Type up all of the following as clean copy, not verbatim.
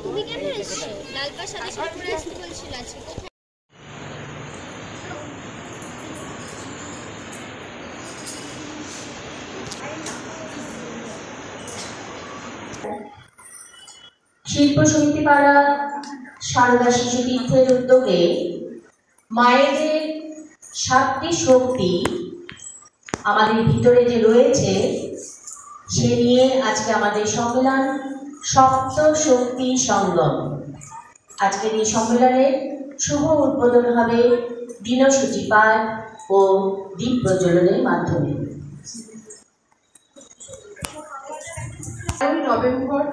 তুমি কেন এসছো? লালপাড় সাথে সাথে করে আসতে বলছিল আজকে কোথায়? শিল্প সমিতি পাড়া সারদা শিশু তীর্থের উদ্যোগে মায়েদের 7টি শক্তি আমাদের ভিতরে যে রয়েছে সে নিয়ে আজকে আমাদের সম্মেলন সপ্ত শক্তি সঙ্গম। আজকের এই সম্মেলনের শুভ উদ্বোধন হবে দিনসূচি পাঠ ও দীপ প্রজ্বলনের মাধ্যমে। নভেম্বর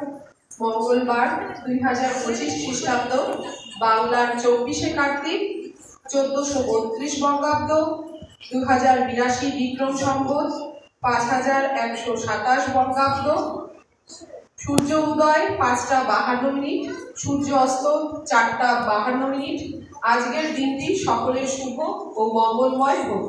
মঙ্গলবার 2025 খ্রিস্টাব্দ, বাংলার 24শে কার্তিক 1432 বঙ্গাব্দ, 2082 বিক্রম সম্বত 5127 বঙ্গাব্দ। সূর্য উদয় 5টা 52 মিনিট, সূর্য অস্ত 4টা 52 মিনিট। আজকের দিনটি সকলের শুভ ও মঙ্গলময় হোক।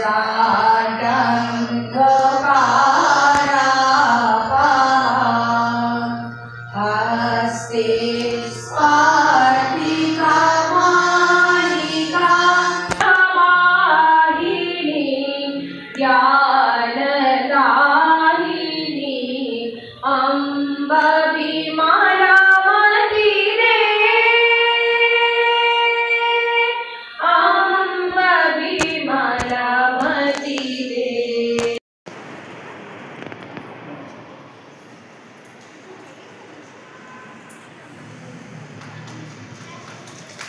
Jadang kepara ज्ञानदायिनी अम्ब विमलामती रे, अम्ब विमलामती रे।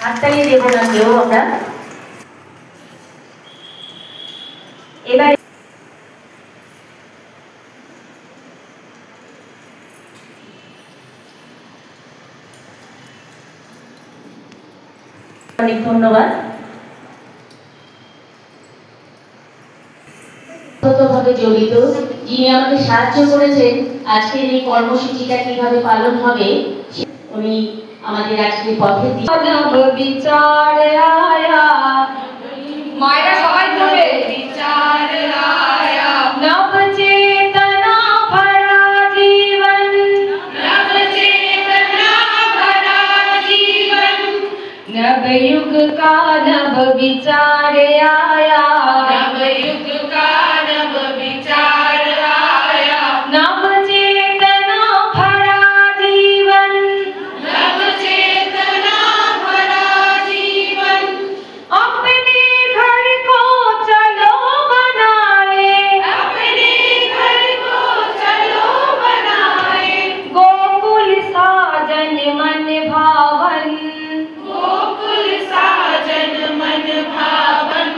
হাততালি দেব না কেউ আমরা। এবার অনেক ধন্যবাদ। ভাবে জড়িত যিনি আমাকে সাহায্য করেছেন আজকের এই কর্মসূচিটা কিভাবে পালন হবে, উনি আমাদের আজকে পথে বিচার আয়া মায়েরা সবাই বলবে বিচার আয়া নব চেतना भरा जीवन, नव चेतना भरा जीवन, नव युग का नव विचार आया, नव युग का नव विचार आया, नव चेतना भरा जीवन, नव चेतना भरा जीवन, अपने घर को चलो बनाए, अपने घर को चलो बनाए, गोकुल साजन मन भावन, गोकुल साजन मन भावन,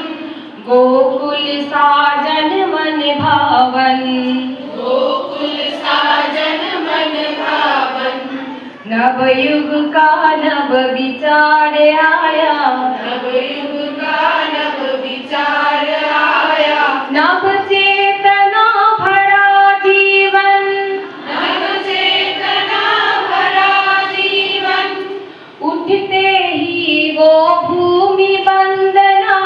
गोकुल साजन मन भावन, गोकुल साजन मन भावन, नव युग का नव विचार आया, नव युग का नव विचार आया, नव चेतना भरा जीवन, नव चेतना भरा जीवन, उठते ही वो भूमि वंदना,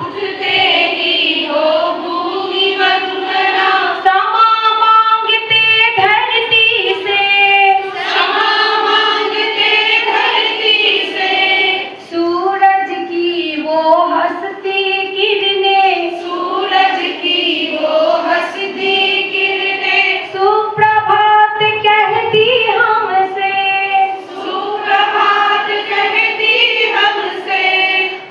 उठते ही वो भूमि वंदना, क्षमा मांगते धरती से, क्षमा मांगते धरती से, सूरज की वो हंसती किरणें, सूरज की वो हंसती किरणें, सुप्रभात कहती हमसे, सुप्रभात कहती हमसे,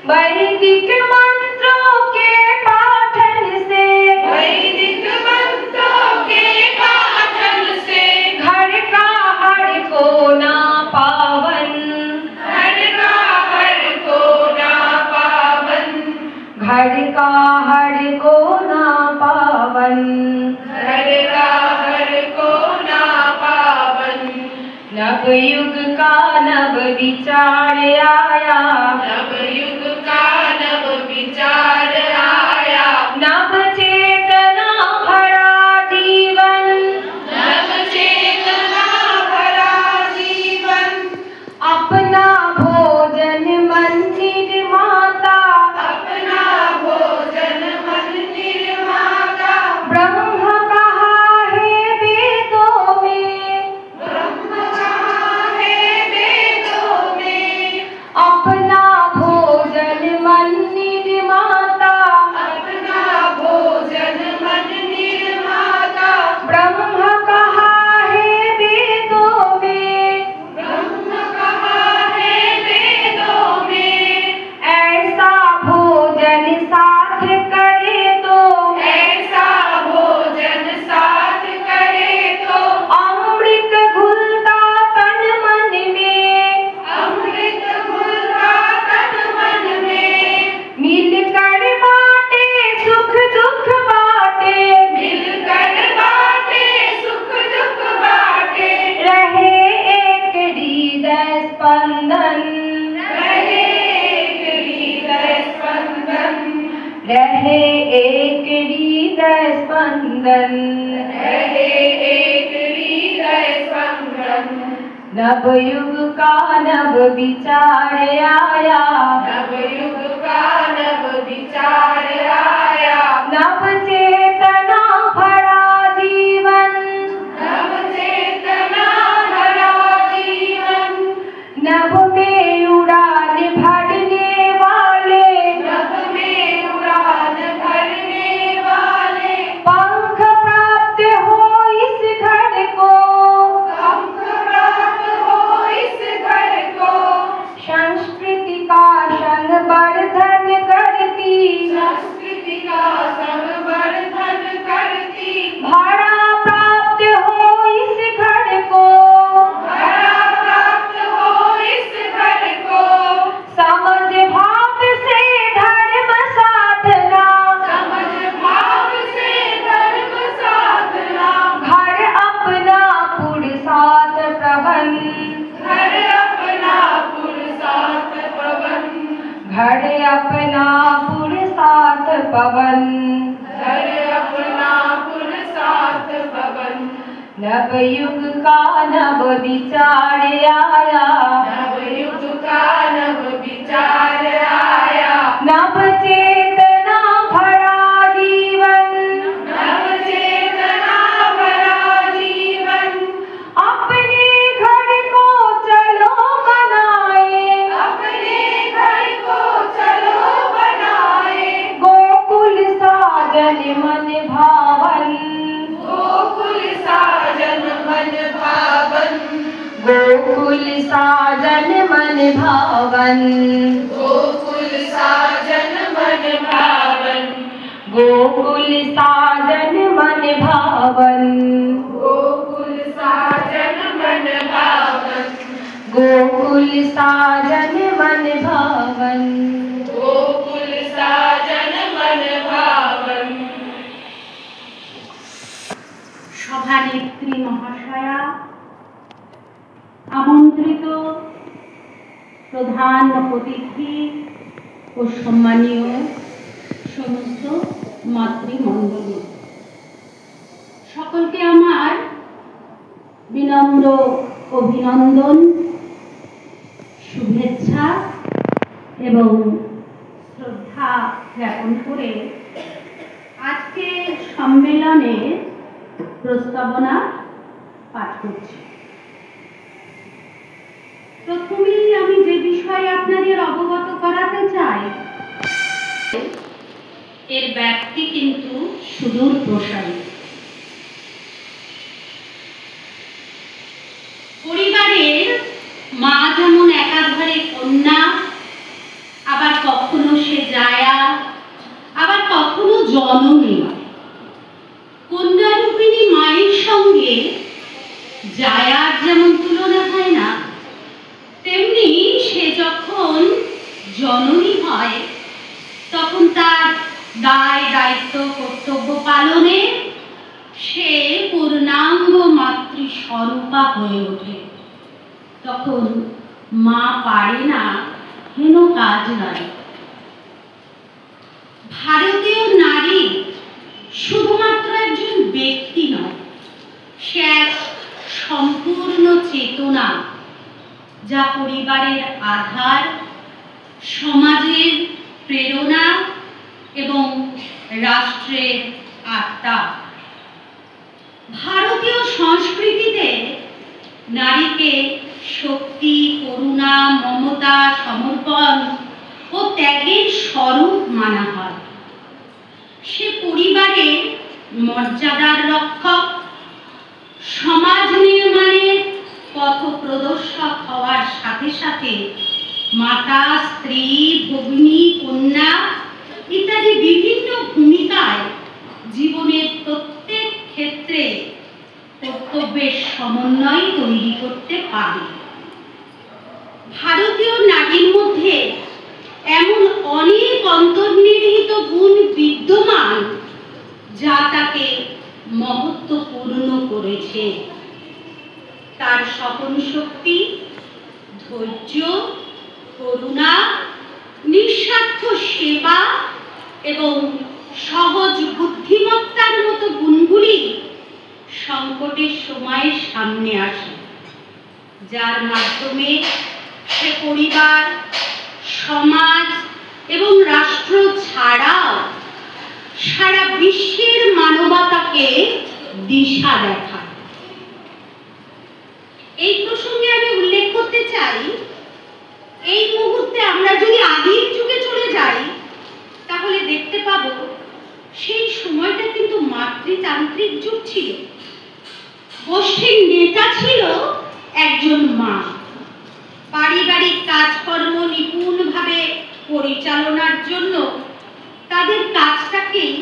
वैदिक मंत्रों के पाठन से, वैदिक मंत्रों के पाठन से, घर का हर कोना पावन, घर का हर कोना पावन, घर का हर कोना पावन, घर का हर कोना पावन, नव युग का नव विचार आया, नव युग का नव विचार आया, नव चेतना भरा जीवन, नव चेतना भरा जीवन, अपना भोजन मंदिर माता, अपना भोजन मंदिर माता, ब्रह्म कहा है वेदों में, ब्रह्म कहा है वेदों में, अपना भोजन मंदिर माता, अपना भोजन मंदिर माता, ब्रह्म कहा है वेदों में, ब्रह्म कहा है वेदों में, ऐसा भोजन साथ करे तो, ऐसा भोजन साथ करे तो, अमृत घुलता तन मन में, अमृत घुलता तन मन में, मिलकर बाटे सुख दुख बाटे, मिलकर बाटे सुख दुख बाटे, रहे एक हृदय स्पंदन, रहे एक हृदय स्पंदन, रहे एक हृदय स्पंदन, रहे एक हृदय स्पंदन, नव युग का नव विचार आया, नव युग का नव विचार आया, नव चेतना भरा जीवन, नव चेतना भरा जीवन, नभ में उड़ान भरने वाले, नभ में उड़ान भरने वाले, पवन, घर अपना पुरसात भवन। नवयुग का नव विचार आया, नवयुग का नव विचार आया। नव चेतना भरा जीवन, नव चेतना भरा जीवन। अपने घर को चलो बनाए, अपने घर को चलो बनाए। गोकुल साजन मन भावन, गोकुल साजन मन भावन। गोकुल साजन मन भावन, गोकुल साजन मन भावन। गोकुल साजन मन भावन, गोकुल साजन मन भावन। गोकुल साजन मन भावन, गोकुल साजन मन भावन। সভানেত্রী মহাশয়া, আমন্ত্রিত প্রধান অতিথি ও সম্মানীয় সমস্ত মাতৃমণ্ডলী, সকলকে আমার বিনম্র অভিনন্দন, শুভেচ্ছা এবং শ্রদ্ধা জ্ঞাপন করে আজকে সম্মেলনে প্রস্তাবনা পাঠ করছি। প্রথমেই আমি যে বিষয়ে আপনাদের অবগত করাতে চাই, এর ব্যাপ্তি কিন্তু সুদূর প্রসারী। পরিবারের মা যেমন একাধারে কন্যা, আবার কখনো সে জায়া, আবার কখনো জননী। কন্যারূপিণী মায়ের সঙ্গে জায়ার যেমন তুলনা হয় না, তেমনি সে যখন জননী হয় তখন তার দায় দায়িত্ব কর্তব্য পালনে সে পূর্ণাঙ্গ মাতৃস্বরূপা হয়ে ওঠে। তখন মা পারে না হেন কাজ নয়। ভারতীয় নারী শুধুমাত্র একজন ব্যক্তি নয়, সে এক সম্পূর্ণ চেতনা, যা পরিবারের আধার, সমাজের প্রেরণা এবং রাষ্ট্রের আত্মা। ভারতীয় সংস্কৃতিতে নারীকে শক্তি, করুণা, মমতা, সমর্পণ ও ত্যাগের স্বরূপ মানা হয়। সে পরিবারের মর্যাদার রক্ষক, সমাজ নির্মাণের পথ প্রদর্শক হওয়ার সাথে সাথে মাতা, স্ত্রী, ভগিনী, কন্যা ইত্যাদি বিভিন্ন ভূমিকায় জীবনের প্রত্যেক ক্ষেত্রে কর্তব্যের সমন্বয় তৈরি করতে পারে। ভারতীয় নারীর মধ্যে এমন অনেক অন্তর্নিহিত গুণ বিদ্যমান যা তাকে মহত্বপূর্ণ করেছে। তার সহন শক্তি, ধৈর্য, করুণা, নিঃস্বার্থ সেবা এবং সহজ বুদ্ধিমত্তার মতো গুণগুলি সংকটের সময়ে সামনে আসে, যার মাধ্যমে সে পরিবার, সমাজ এবং রাষ্ট্র ছাড়াও সারা বিশ্বের মানবতাকে দিশা দেখায়। এই প্রসঙ্গে আমি উল্লেখ করতে চাই, এই মুহূর্তে আমরা যদি আগের যুগে চলে যাই তাহলে দেখতে পাবো সেই সময়টা কিন্তু মাতৃতান্ত্রিক যুগ ছিল। গোষ্ঠীর নেতা ছিল একজন মা। পারিবারিক কাজকর্ম নিপুণভাবে পরিচালনার জন্য তাদের কাজটাকেই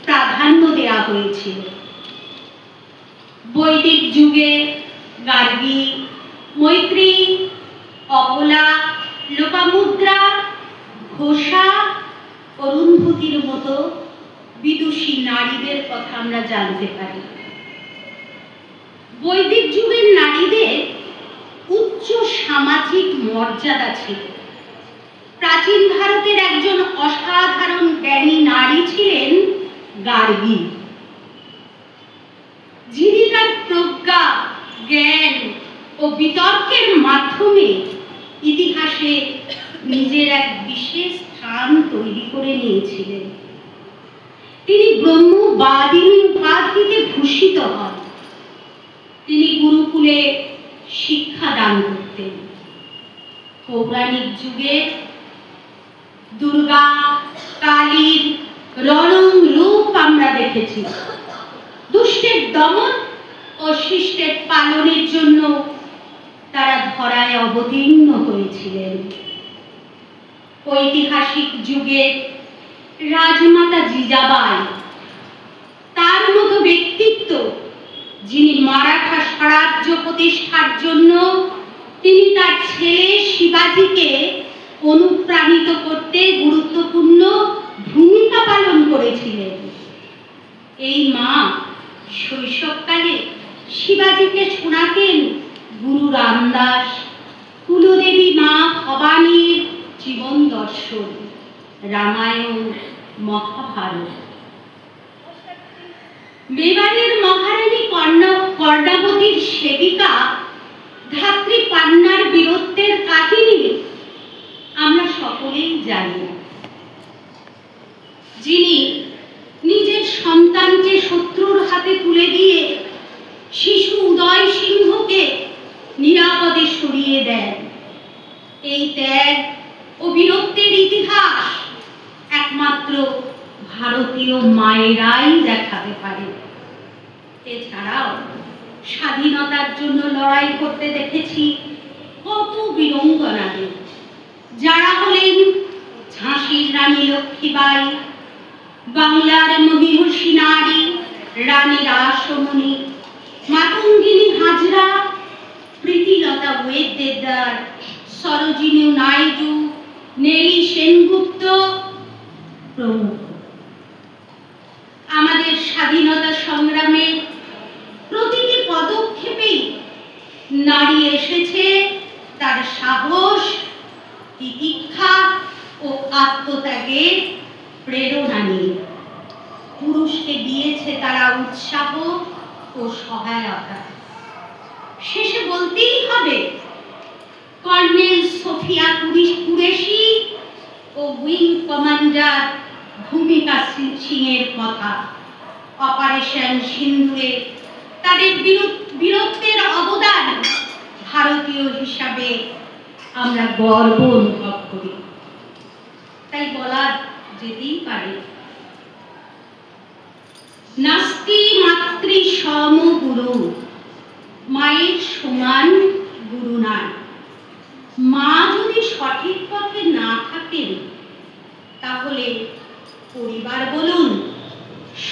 প্রাধান্য দেওয়া হয়েছিল। বৈদিক যুগে গার্গী, মৈত্রী, অবলা, লোপামুদ্রা, ঘোষা, অরুন্ধতির মতো বিদুষী নারীদের কথা আমরা জানতে পারি। বৈদিক যুগের নারীদের উচ্চ সামাজিক মর্যাদা ছিল। প্রাচীন ভারতের একজন অসাধারণ জ্ঞানী নারী ছিলেন গার্গী, যিনি তার প্রজ্ঞা, জ্ঞান ও বিতর্কের মাধ্যমে ইতিহাসে নিজের এক বিশেষ স্থান তৈরি করে নিয়েছিলেন। তিনি ব্রহ্মবাদিনী উপাধিতে ভূষিত হন। তিনি গুরুকুলে শিক্ষা দান করতেন। পৌরাণিক যুগে দুর্গা কালীর রণং রূপ আমরা দেখেছি। দুষ্টের দমন ও শিষ্টের পালনের জন্য তারা ধরায় অবতীর্ণ হয়েছিলেন। ঐতিহাসিক যুগে রাজমাতা জিজাবাই, তার মতো ব্যক্তিত্ব, যিনি মারাঠা স্বরাজ্য প্রতিষ্ঠার জন্য তিনি তার ছেলে শিবাজিকে অনুপ্রাণিত করতে গুরুত্বপূর্ণ ভূমিকা পালন করেছিলেন। এই মা শৈশবকালে শিবাজিকে শোনাতেন গুরু রামদাস, কুলদেবী মা ভবানীর জীবন দর্শন, রামায়ণ, মহাভারত। মেবারের মহারানী কর্ণাবতীর সেবিকা ধাত্রী পান্নার বীরত্বের কাহিনী আমরা সকলেই জানি, যিনি নিজের সন্তানকে শত্রুর হাতে তুলে দিয়ে শিশু উদয় সিংহকে নিরাপদে সরিয়ে দেন। এই ত্যাগ ও বীরত্বের ইতিহাস একমাত্র ভারতীয় মায়েরাই দেখাতে পারে। এছাড়াও স্বাধীনতার জন্য লড়াই করতে দেখেছি কত বীরঙ্গনাদের, যারা হলেন ঝাঁসির রানী লক্ষ্মীবাই, বাংলার মহিষী নারী রানী রাসমণি, মাতঙ্গিনী হাজরা, প্রীতিলতা ওয়েদেদার, সরোজিনী নাইডু, নেলি সেনগুপ্ত প্রমুখ। আমাদের স্বাধীনতা সংগ্রামে প্রতিটি পদক্ষেপেই নারী এসেছে তার সাহস, তিতিক্ষা ও আত্মত্যাগের প্রেরণা নিয়ে। পুরুষকে দিয়েছে তারা উৎসাহ ও সহায়তা। শেষে বলতেই হবে কর্নেল সোফিয়া কুরেশি ও উইং কমান্ডার ভূমিকা সিংয়ের কথা। অপারেশন সিন্দুরে তাদের বীরত্বের অবদান ভারতীয় হিসাবে আমরা গর্ব অনুভব করি। তাই বলা যেতেই পারে, নাস্তি মাতৃ সম গুরু, মায়ের সমান গুরু নাই। মা যদি সঠিক পথে না থাকেন, তাহলে পরিবার বলুন,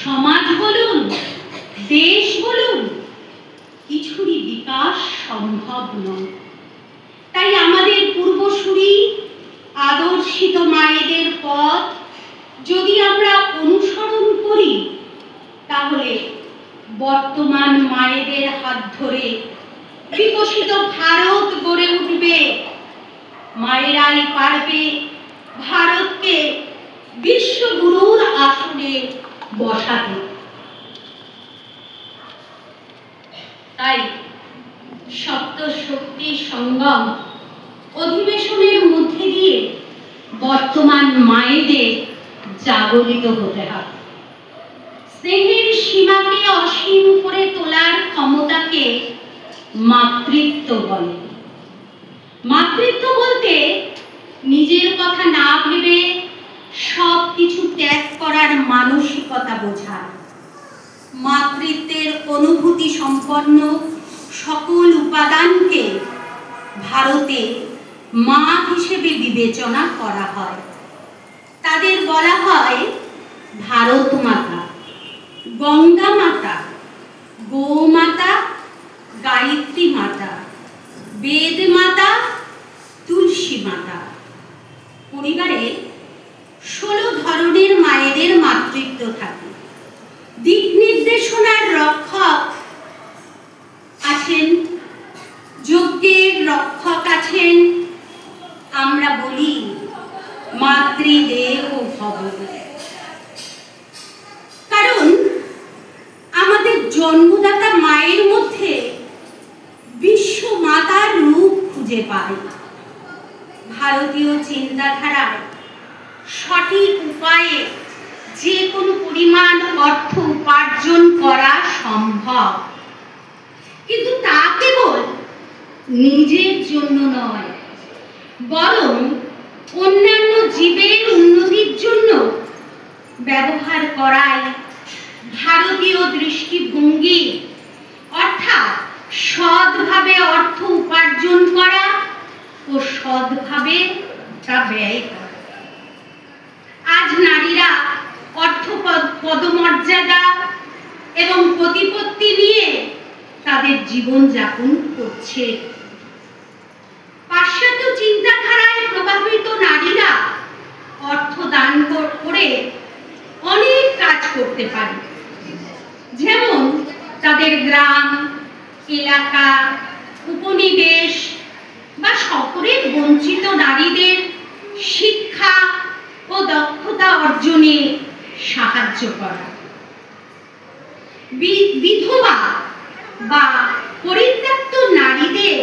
সমাজ বলুন, দেশ বলুন, কিছুরই বিকাশ সম্ভব নয়। তাই আমাদের পূর্বসূরি আদর্শিত মায়েদের পথ যদি আমরা অনুসরণ করি, তাহলে বর্তমান মায়েদের হাত ধরে বিকশিত ভারত গড়ে উঠবে। মায়েরাই পারবে ভারতকে বিশ্বগুরুর আসনে বসাতে। তাই সপ্ত শক্তি সঙ্গম অধিবেশনের মধ্যে দিয়ে বর্তমান মায়েদের জাগরিত হতে হবে। স্নেহের সীমাকে অসীম করে তোলার ক্ষমতাকে মাতৃত্ব বলে। মাতৃত্ব বলতে নিজের কথা না ভেবে সব কিছু ত্যাগ করার মানসিকতা বোঝায়। মাতৃত্বের অনুভূতি সম্পন্ন সকল উপাদানকে ভারতে মা হিসেবে বিবেচনা করা হয়। তাদের বলা হয় ভারত মাতা, গঙ্গা মাতা, গোমাতা, গায়ত্রী মাতা, বেদ মাতা, তুলসী মাতা। পরিবারে 16 ধরনের মায়েদের মাতৃত্ব থাকে। দিক নির্দেশনার রক্ষক আছেন, যজ্ঞের রক্ষক আছেন, আমরা বলি খুঁজে পায়। ভারতীয় চিন্তাধারায় সঠিক উপায়ে যে কোনো পরিমাণ অর্থ উপার্জন করা সম্ভব, কিন্তু তা কেবল নিজের জন্য নয়, বরং অন্যান্য জীবের উন্নতির জন্য ব্যবহার করাই ভারতীয় দৃষ্টিভঙ্গি, অর্থাৎ সৎভাবে অর্থ উপার্জন করা ও সৎভাবে তা ব্যয় করা। আজ নারীরা অর্থ পদমর্যাদা এবং প্রতিপত্তি নিয়ে তাদের জীবন যাপন করছে। পাশ্চাত্য চিন্তাধারায় প্রভাবিত নারীরা অর্থ দান করে অনেক কাজ করতে পারে, যেমন তাদের গ্রাম, এলাকা, উপনিবেশ বা শহরের বঞ্চিত নারীদের শিক্ষা ও দক্ষতা অর্জনে সাহায্য করা, বিধবা বা পরিত্যক্ত নারীদের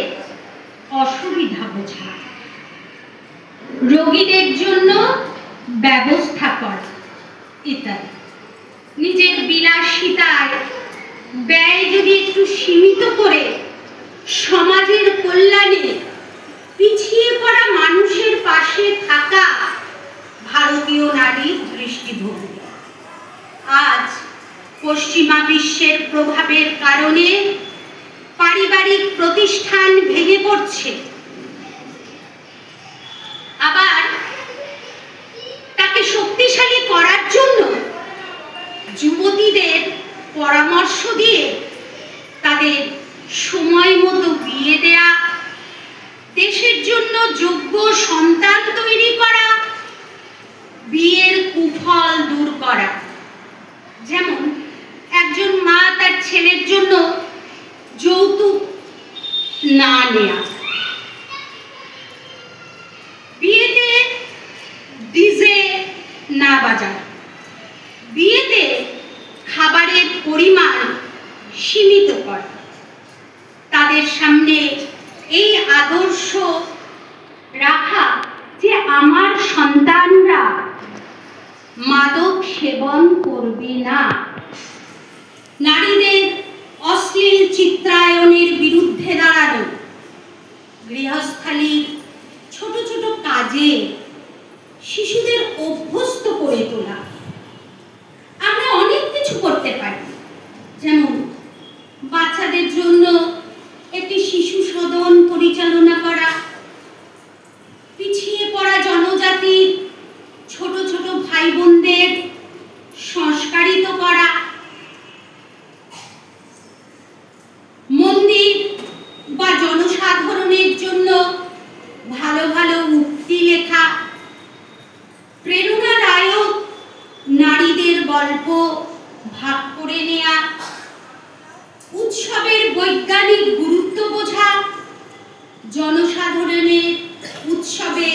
অসুবিধা বোঝা, রোগীদের জন্য ব্যবস্থা করা ইত্যাদি। নিজের বিলাসিতায় ব্যয় যদি একটু সীমিত করে সমাজের কল্যাণে পিছিয়ে পড়া মানুষের পাশে থাকা ভারতীয় নারীর দৃষ্টিভঙ্গি। আজ পশ্চিমা বিশ্বের প্রভাবের কারণে পারিবারিক প্রতিষ্ঠান ভেঙে পড়ছে, আবার তাকে শক্তিশালী করার জন্য যুবতীদের পরামর্শ দিয়ে তাদের সময় মতো বিয়ে দেয়া, দেশের জন্য যোগ্য সন্তান তৈরি করা, বিয়ের কুফল দূর করা। যেমন একজন মা তার ছেলের জন্য যৌতুক না নেয়া, বিয়েতে ডিজে না বাজানো, বিয়েতে খাবারের পরিমাণ সীমিত করা, তাদের সামনে এই আদর্শ রাখা যে আমার সন্তানরা মাদক সেবন করবে না, নারীদের অশ্লীল চিত্রায়নের বিরুদ্ধে দাঁড়ানো, গৃহস্থালীর ছোট ছোট কাজে শিশুদের অভ্যস্ত করে তোলা। আমরা অনেক কিছু করতে পারি, যেমন বাচ্চাদের জন্য একটি শিশু সদন পরিচালনা করা, পিছিয়ে পড়া জনজাতির ছোট ছোট ভাই বোনদের সংস্কারিত করা, মন্দির বা জনসাধারণের জন্য ভালো ভালো উক্তি লেখা, প্রেরণাদায়ক নারীদের গল্প ভাগ করে নেয়া, উৎসবের বৈজ্ঞানিক গুরুত্ব বোঝা, জনসাধারণের উৎসবে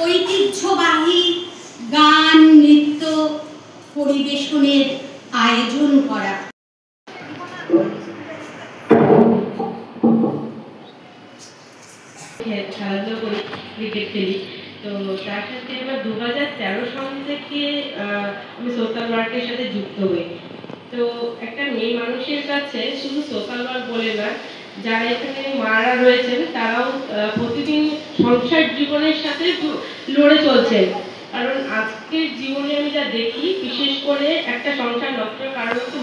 ঐতিহ্যবাহী গান, নৃত্য পরিবেশনের আয়োজন করা। খেলাধুলা করি, ক্রিকেট খেলি। তো তার সাথে এবার 2013 সাল থেকে আমি সোশ্যাল ওয়ার্কের সাথে যুক্ত হই। তো একটা মেয়ে মানুষের কাছে শুধু সোশ্যাল ওয়ার্ক বলে না, যারা এখানে মারা রয়েছেন তারাও প্রতিদিন সংসার জীবনের সাথে লড়ে চলছেন। কারণ আজকের জীবনে আমি যা দেখি, বিশেষ করে একটা সংসার নষ্টের কারণ হচ্ছে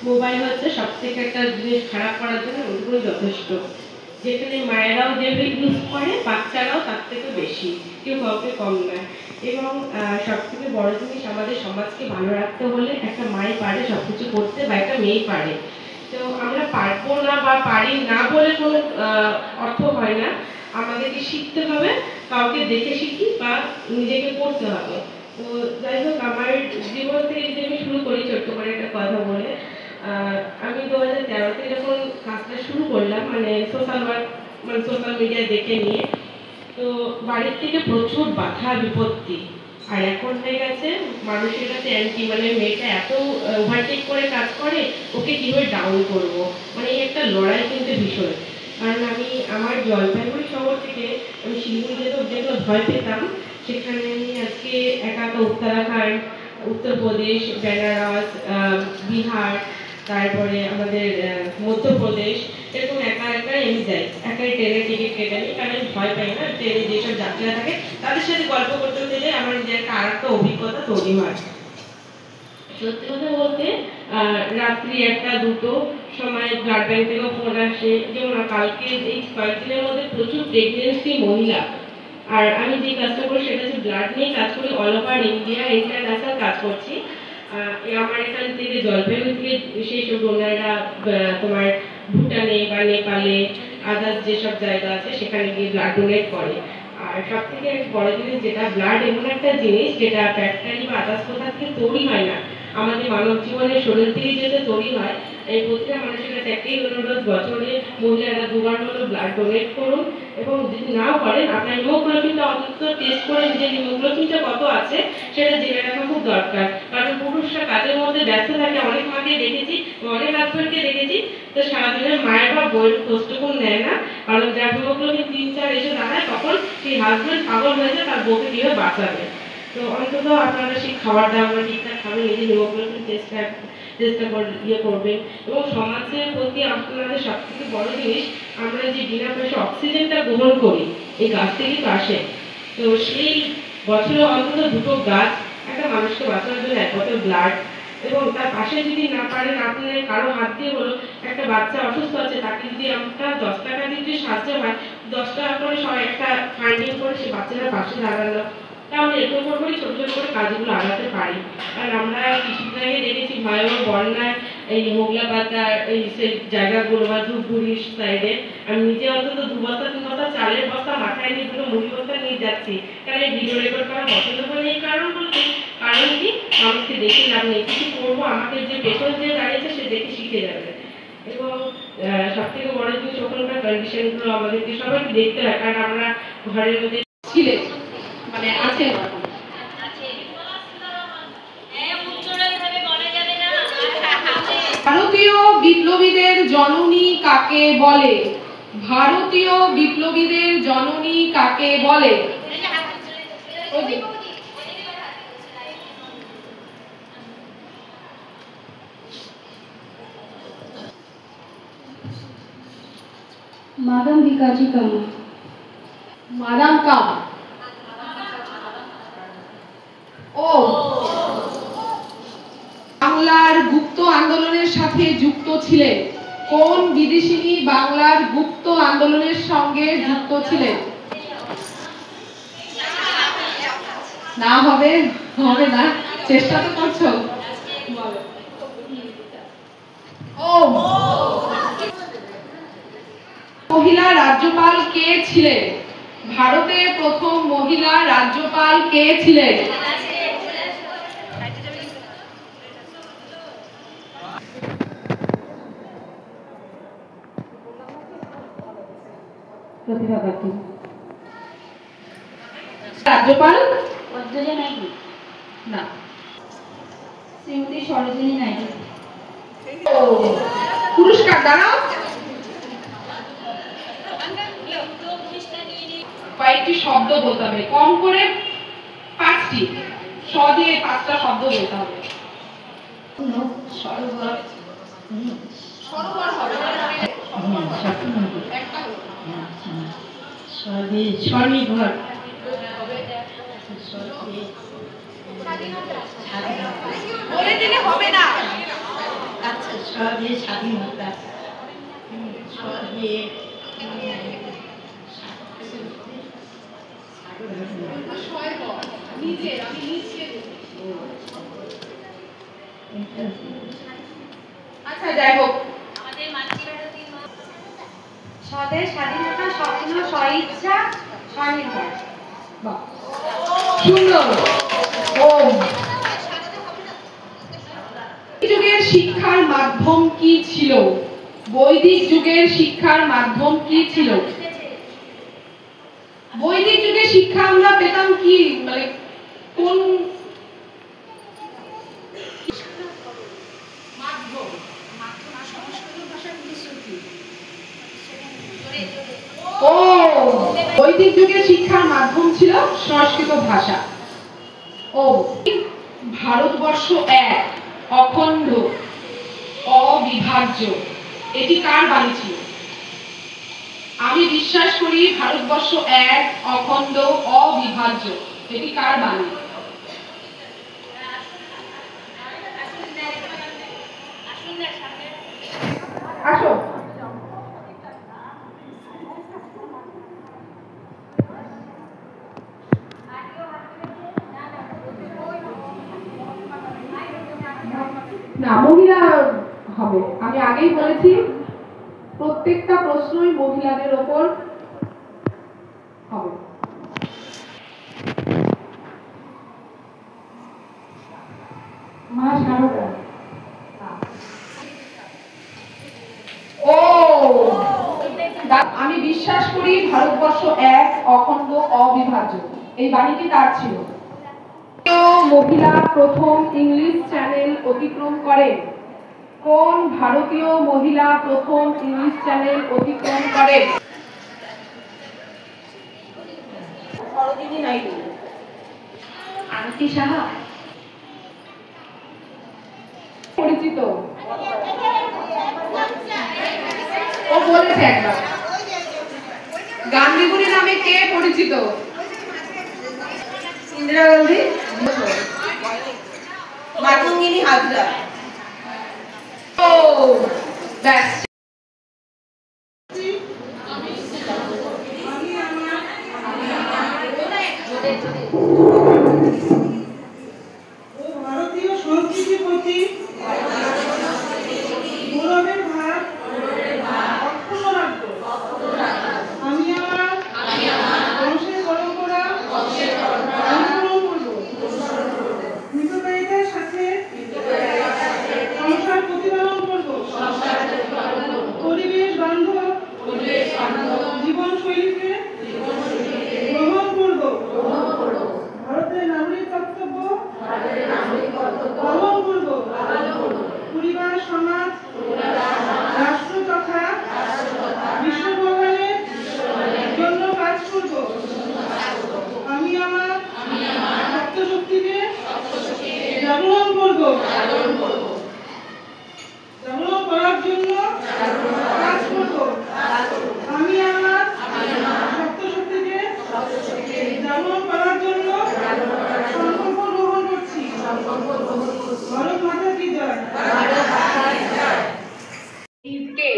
মোবাইল হচ্ছে সব থেকে একটা জিনিস খারাপ করার জন্য ওইগুলো যথেষ্ট। যেখানে মায়েরাও যেভাবে ইউজ করে, বাচ্চারাও তার থেকে বেশি, কেউ কাউকে কম নয়। এবং সব থেকে বড় জিনিস, আমাদের সমাজকে ভালো রাখতে হলে একটা মাই পারে সব কিছু করতে, বা একটা মেয়ে পারে। তো আমরা পারবো না বা পারি না বলে কোনো অর্থ হয় না, আমাদেরকে শিখতে হবে, কাউকে দেখে শিখি বা নিজেকে পড়তে হবে। তো যাই হোক, আমার জীবন থেকে যদি আমি শুরু করি ছোট্ট করে একটা কথা বলে, আমি 2013-তে যখন কাজটা শুরু করলাম, মানে সোশ্যাল ওয়ার্ক, মানে সোশ্যাল মিডিয়া দেখে নিয়ে, তো বাড়ির থেকে প্রচুর বাধা বিপত্তি। আর এখন হয়ে গেছে মানুষের কাছে অ্যান্টি, মানে মেয়েটা এত ওভারটেক করে কাজ করে, ওকে কীভাবে ডাউন করবো, মানে এই একটা লড়াই কিন্তু ভীষণ। কারণ আমি আমার জলপাইগুড়ি শহর থেকে আমি শিলিগুড়ি যেতে ভয় পেতাম, সেখানে আমি আজকে একা একা উত্তরাখণ্ড, উত্তরপ্রদেশ, বেনারস, বিহার, তারপরে আমাদের মধ্যপ্রদেশ, এরকম একা একাই আমি যাই। একাই ট্রেনের টিকিট কেটে নিই, কারণ আমি ভয় পাই না। ট্রেনে যেসব যাত্রীরা থাকে তাদের সাথে গল্প করতে করতে যাই, আমার নিজের একটা আর একটা অভিজ্ঞতা তৈরি হয়। সত্যি কথা বলতে রাত্রি 1-2 সময় ব্লাড ব্যাংক থেকেও ফোন আসে, যেমন কালকে এই কয়েকদিনের মধ্যে প্রচুর প্রেগনেন্সি মহিলা। আর আমি যে কাজটা করি সেটা হচ্ছে ব্লাড নিয়ে কাজ করি, অল ওভার ইন্ডিয়া ইন্টারন্যাশনাল কাজ করছি। আমার এখান থেকে জলপাইগুড়ি থেকে সেই সব ডোনাররা তোমার ভুটানে বা নেপালে আদার্স যেসব জায়গা আছে সেখানে গিয়ে ব্লাড ডোনেট করে। আর সব থেকে বড় জিনিস যেটা, ব্লাড এমন একটা জিনিস যেটা ফ্যাক্টরি বা আদার্স কোথা থেকে তৈরি হয় না, আমাদের মানব জীবনের শরীর থেকে যেটা তৈরি হয়। এই প্রতিটা মানুষের কাছে একটাই অনুরোধ, বছরে মহিলারা 2 বার হলো ব্লাড ডোনেট করুন, এবং যদি নাও করেন আপনার হিমোগ্লোবিনটা অন্তত টেস্ট করে নিজের হিমোগ্লোবিনটা কত আছে সেটা জেনে রাখা খুব দরকার। কারণ পুরুষরা কাজের মধ্যে ব্যস্ত থাকে, অনেক মাকে দেখেছি, অনেক হাজবেন্ডকে দেখেছি, তো সারাদিনের মায়ের বা বইয়ের খোঁজটুকুন নেয় না, কারণ যার হিমোগ্লোবিন 3-4 এসে দাঁড়ায় তখন সেই হাজবেন্ড পাগল হয়ে যায় তার বউকে কিভাবে বাঁচাবে। তো অন্তত আপনারা সেই খাবার দাবার ঠিকঠাক খাবেন, নিজের হিমোগ্লোবিন চেষ্টা করবেন। এবং সমাজের প্রতি আপনাদের সব থেকে বড় জিনিস, আমরা যে বিনা পয়সা অক্সিজেনটা গ্রহণ করি এই গাছ থেকেই তো আসে। তো সেই বছরে অন্তত 2টো গাছ একটা মানুষকে বাঁচানোর জন্য 1 বোতল ব্লাড, এবং তার পাশে যদি না পারেন আপনার কারো হাত দিয়ে হলো, একটা বাচ্চা অসুস্থ আছে তাকে যদি আমরা 10 টাকা দিয়ে যদি সাহায্য হয়, 10 টাকা করে সবাই একটা ফান্ডিং করে সে বাচ্চাটার পাশে দাঁড়ানো, তাহলে এরকম করে ছোট ছোট করে কাজগুলো আগাতে পারি। কারণ আমরা কিছুদিন আগে দেখেছি ভয়াবহ বন্যায় এই মোগলা পাতার এই সেই জায়গাগুলো বা ধূপগুড়ি সাইডে আমি নিজে অন্তত 2 বস্তা 3 বস্তা চালের বস্তা মাথায় নিয়ে 2টো মুড়ি বস্তা নিয়ে যাচ্ছি। কারণ এই ভিডিও রেকর্ড করা পছন্দ করে এই কারণ বলতে, কারণ কি মানুষকে দেখে লাভ নেই, কিছু করবো আমাকে যে পেছন যে দাঁড়িয়েছে সে দেখে শিখে যাবে। এবং সব থেকে বড় জিনিস ওখানকার কন্ডিশনগুলো আমাদেরকে সবাইকে দেখতে হয়, কারণ আমরা ঘরের মধ্যে ছিলেন, মানে আছেন। ভারতীয় বিপ্লবীদের জননী কাকে বলে? ভারতীয় বিপ্লবীদের জননী কাকে বলে? मादाम भिकाजी कामा। মাদাম কাম। ও বাংলার গুপ্ত আন্দোলনের সাথে যুক্ত ছিলেন। কোন বিদেশিনী বাংলার গুপ্ত আন্দোলনের সঙ্গে যুক্ত ছিলেন? না হবে, হবে না, চেষ্টা তো করছো। ও মহিলা রাজ্যপাল কে ছিলেন? ভারতের প্রথম মহিলা রাজ্যপাল কে ছিলেন? प्रतिभा पाटिल। রাজ্যপাল पद्मजा नायडू। না। श्रीमती सरोजिनी नायडू। ও পুরস্কার দাঁড়াও। কয়েকটি শব্দ বলতে হবে, কম করে 5টি, স দিয়ে 5টা শব্দ বলতে হবে। सरोवर। সরোবর হবে একটা স্বনির্ভর। বলে দিলে হবে না। আচ্ছা, স্বদেশ স্বাধীনতা। স্বদেশ নিজে আমি নিচে। আচ্ছা যাই হোক, স্বদেশ স্বাধীনতা, স্বপ্ন, স্বইচ্ছা, স্বনির্ভর। বাহ, সুন্দর। ও যুগের শিক্ষার মাধ্যম কি ছিল? বৈদিক যুগের শিক্ষার মাধ্যম কি ছিল? বৈদিক যুগে শিক্ষা আমরা পেতাম কি, মানে কোন মাধ্যম? সংস্কৃত ভাষা কি? ও, বৈদিক যুগের শিক্ষার মাধ্যম ছিল সংস্কৃত ভাষা। ও, ভারতবর্ষ এক, অখণ্ড, অবিভাজ্য, এটি কার বাণী ছিল? আমি বিশ্বাস করি ভারতবর্ষ এক, অখণ্ড, অবিভাজ্য, এটি কার বাণী? আসো। না, মহিলা হবে। আমি আগেই বলেছি প্রত্যেকটা প্রশ্নই মহিলাদের ওপর হবে। মা শারদা। ও, আমি বিশ্বাস করি ভারতবর্ষ এক, অখণ্ড, অবিভাজ্য, এই বাণীটি তার ছিল। মহিলা প্রথম ইংলিশ চ্যানেল অতিক্রম করেন? কোন ভারতীয় মহিলা প্রথম ইংলিশ চ্যানেল অতিক্রম করেন? সরোজিনী নাইডু। আরতি সাহা পরিচিত? ও বলেছে একবার। গান্ধীগুলি নামে কে পরিচিত? ইন্দিরা গান্ধী। মাতঙ্গিনী হাজরা। ও, ব্যাস। ভারতীয় সংস্কৃতির প্রতি গৌরবের ভার অক্ষুণ্ণ রাখবো। আমি আমার বংশের পরম্পরা অনুসরণ করবো। মিতব্যয়িতার সাথে সংসার প্রতিপালন করবো। পরিবেশ বান্ধব জীবনশৈলীকে গ্রহণ করবো। ভারতের নাগরিক কর্তব্য পালন করবো। পরিবার, সমাজ, রাষ্ট্র তথা বিশ্ব কল্যাণের জন্য কাজ করবো। আমি আমার শক্তিকে জাগরণ করবো। জাগরণ করার জন্য কাজ করবো। আমি আমার শক্তিকে জাগরণ করার জন্য সংকল্প গ্রহণ করছি। ভারত মাতা কি জয়। কে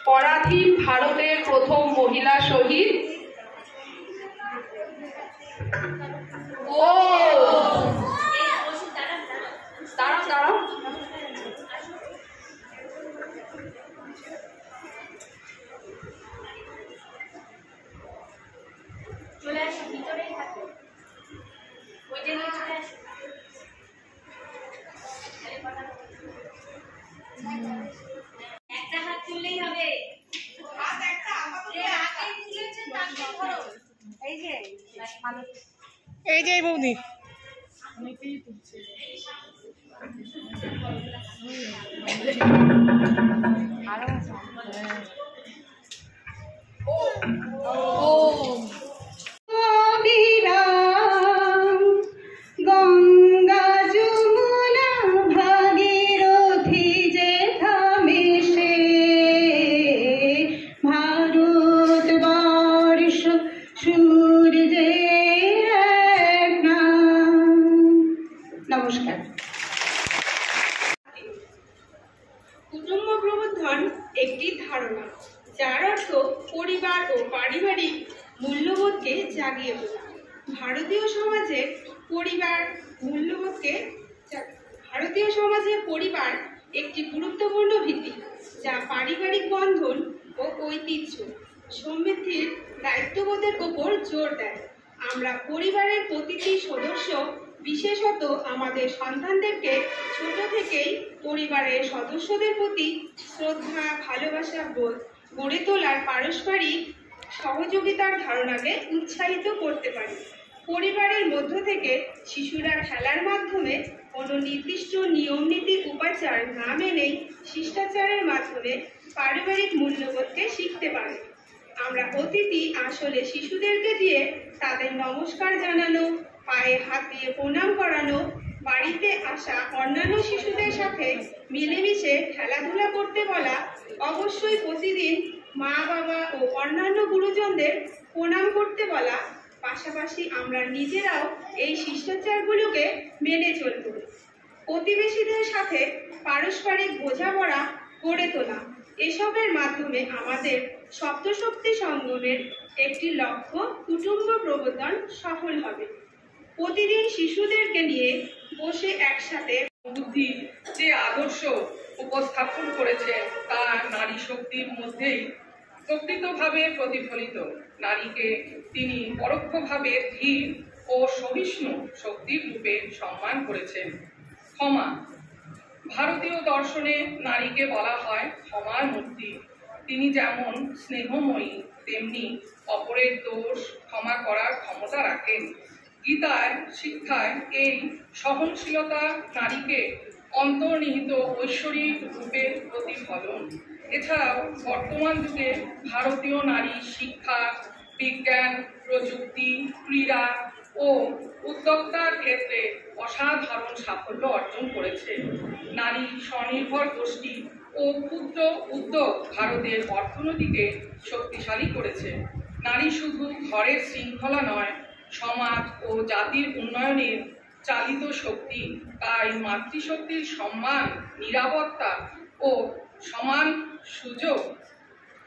পরাধীন ভারতের প্রথম মহিলা শহীদ? ও, দাঁড়াও দাঁড়াও। চলে আসো, ভিতরেই থাকো। ওই যে চলে আসো। একটা হাত তুললেই হবে। এই যে বৌদি গঙ্গা যমুনা ভাগীরথী যে থামেশে ভারতবর্ষ সূর্যের এক নাম। নমস্কার। কুটুম্ব প্রবর্ধন একটি ধারণা যার অর্থ পরিবার ও পারিবারিক মূল্যবোধকে জাগিয়ে তোলা। ভারতীয় সমাজে পরিবার একটি গুরুত্বপূর্ণ ভিত্তি যা পারিবারিক বন্ধন ও ঐতিহ্য সমৃদ্ধির দায়িত্ববোধের ওপর জোর দেয়। আমরা পরিবারের প্রতিটি সদস্য, বিশেষত আমাদের সন্তানদেরকে ছোট থেকেই পরিবারের সদস্যদের প্রতি শ্রদ্ধা, ভালোবাসা বোধ গড়ে তোলার পারস্পরিক সহযোগিতার ধারণাকে উৎসাহিত করতে পারি। পরিবারের মধ্য থেকে শিশুরা খেলার মাধ্যমে কোনো নির্দিষ্ট নিয়মনীতি উপাচার না মেনেই শিষ্টাচারের মাধ্যমে পারিবারিক মূল্যবোধকে শিখতে পারে। আমরা অতিথি আসলে শিশুদেরকে দিয়ে তাদের নমস্কার জানানো, পায়ে হাত দিয়ে প্রণাম করানো, বাড়িতে আসা অন্যান্য শিশুদের সাথে মিলেমিশে খেলাধুলা করতে বলা, অবশ্যই প্রতিদিন মা বাবা ও অন্যান্য গুরুজনদের প্রণাম করতে বলা, পাশাপাশি আমরা নিজেরাও এই শিষ্টাচারগুলোকে মেনে চলব। প্রতিবেশীদের সাথে পারস্পরিক বোঝাপড়া গড়ে তোলা, এসবের মাধ্যমে আমাদের সপ্তশক্তি সঙ্গমের একটি লক্ষ্য কুটুম্ব প্রবর্তন সফল হবে। প্রতিদিন শিশুদেরকে নিয়ে বসে একসাথে বুদ্ধি যে আদর্শ উপস্থাপন করেছে তা নারী শক্তির মধ্যেই প্রকৃতভাবে প্রতিফলিত। নারীকে তিনি পরোক্ষভাবে ধীর ও সহিষ্ণু শক্তির রূপে সম্মান করেছেন। ক্ষমা, ভারতীয় দর্শনে নারীকে বলা হয় ক্ষমার মূর্তি। তিনি যেমন স্নেহময়ী, তেমনি অপরের দোষ ক্ষমা করার ক্ষমতা রাখেন। গীতায় শিক্ষায় এই সহনশীলতা নারীকে অন্তর্নিহিত ঐশ্বরিক রূপের প্রতিফলন। এছাড়াও বর্তমান যুগে ভারতীয় নারী শিক্ষা, বিজ্ঞান, প্রযুক্তি, ক্রীড়া ও উদ্যোক্তার ক্ষেত্রে অসাধারণ সাফল্য অর্জন করেছে। নারী স্বনির্ভর গোষ্ঠী ও ক্ষুদ্র উদ্যোগ ভারতের অর্থনীতিকে শক্তিশালী করেছে। নারী শুধু ঘরের শৃঙ্খলা নয়, সমাজ ও জাতির উন্নয়নের চালিত শক্তি। তাই মাতৃশক্তির সম্মান, নিরাপত্তা ও সমান সুযোগ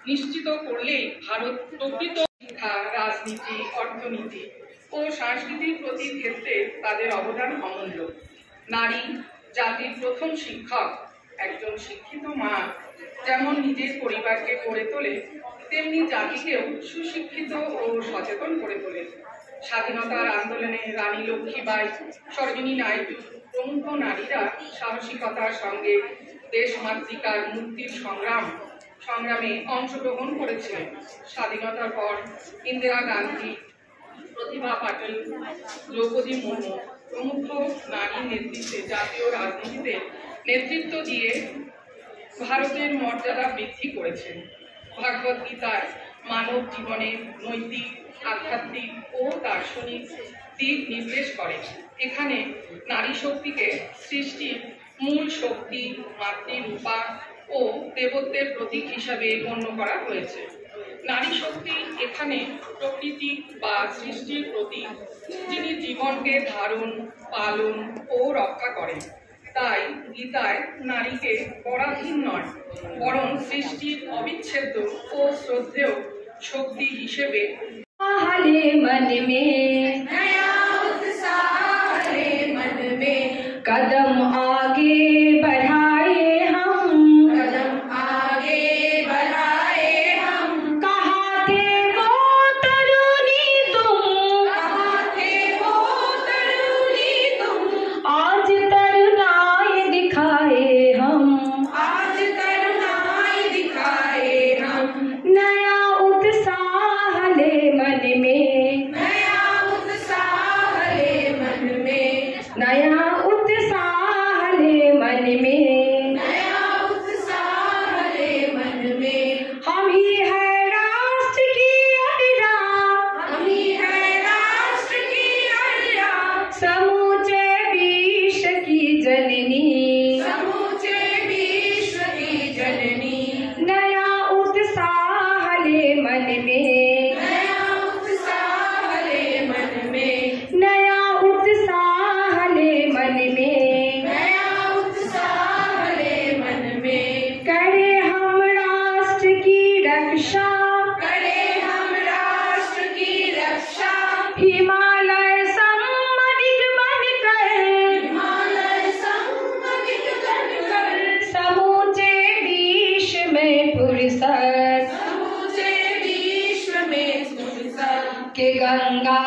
নিশ্চিত করলেই ভারত প্রকৃত শিক্ষা, রাজনীতি, অর্থনীতি ও সংস্কৃতির প্রতি ক্ষেত্রে তাদের অবদান অমূল্য। নারী জাতির প্রথম শিক্ষক। একজন শিক্ষিত মা যেমন নিজের পরিবারকে গড়ে তোলে, তেমনি জাতিকেও সুশিক্ষিত ও সচেতন করে তোলে। স্বাধীনতার আন্দোলনে রানী লক্ষ্মীবাঈ, সরোজিনী নাইডু প্রমুখ নারীরা সাহসিকতার সঙ্গে দেশমাতৃকার মুক্তির সংগ্রামে অংশগ্রহণ করেছিলেন। স্বাধীনতার পর ইন্দিরা গান্ধী, প্রতিভা পাটিল, দ্রৌপদী মুর্মু প্রমুখ নারী নেতৃত্বে জাতীয় রাজনীতিতে নেতৃত্ব দিয়ে ভারতের মর্যাদা বৃদ্ধি করেছেন। ভগবদ গীতায় মানব জীবনের নৈতিক, আধ্যাত্মিক ও দার্শনিক দিক নির্দেশ করে। এখানে নারী শক্তিকে সৃষ্টির মূল শক্তি, মাতৃরূপা ও দেবত্বের প্রতীক হিসাবে গণ্য করা হয়েছে। নারী শক্তি এখানে প্রকৃতি বা সৃষ্টির প্রতীক, যিনি জীবনকে ধারণ, পালন ও রক্ষা করেন। তাই গীতায় নারীকে পরাধীন নয়, বরং সৃষ্টির অবিচ্ছেদ্য ও শ্রদ্ধেয় শক্তি হিসেবে मन में नया उत्साह है, मन में कदम आगे बढ़ाए हम, कदम आगे बढ़ाए हम। कहाँ थे वो तरुणी तुम, कहाँ थे वो तरुणी तुम, आज तरुणाई दिखाए हम, आज तरुणाई दिखाए हम। नया उत्साह ले मन में, नया उत्साह ले मन में, नया उत्साह ले मन में, नया उत्साह ले मन में। हम ही है राष्ट्र की अड्डा, हम ही है राष्ट्र की अड्डा, समूचे विश्व की जननी, समूचे विश्व की जननी। नया उत्साह ले मन में, नया उत्साह ले मन में, नया उत्साह ले मन में, नया उत्साह ले मन में। करे हम राष्ट्र की रक्षा, करे हम राष्ट्र की रक्षा, हिमालय सम्मदित बनकर, हिमालय सम्मदित बनकर, समूचे विश्व में फुर्सत, समूचे विश्व में फुर्सत के गंगा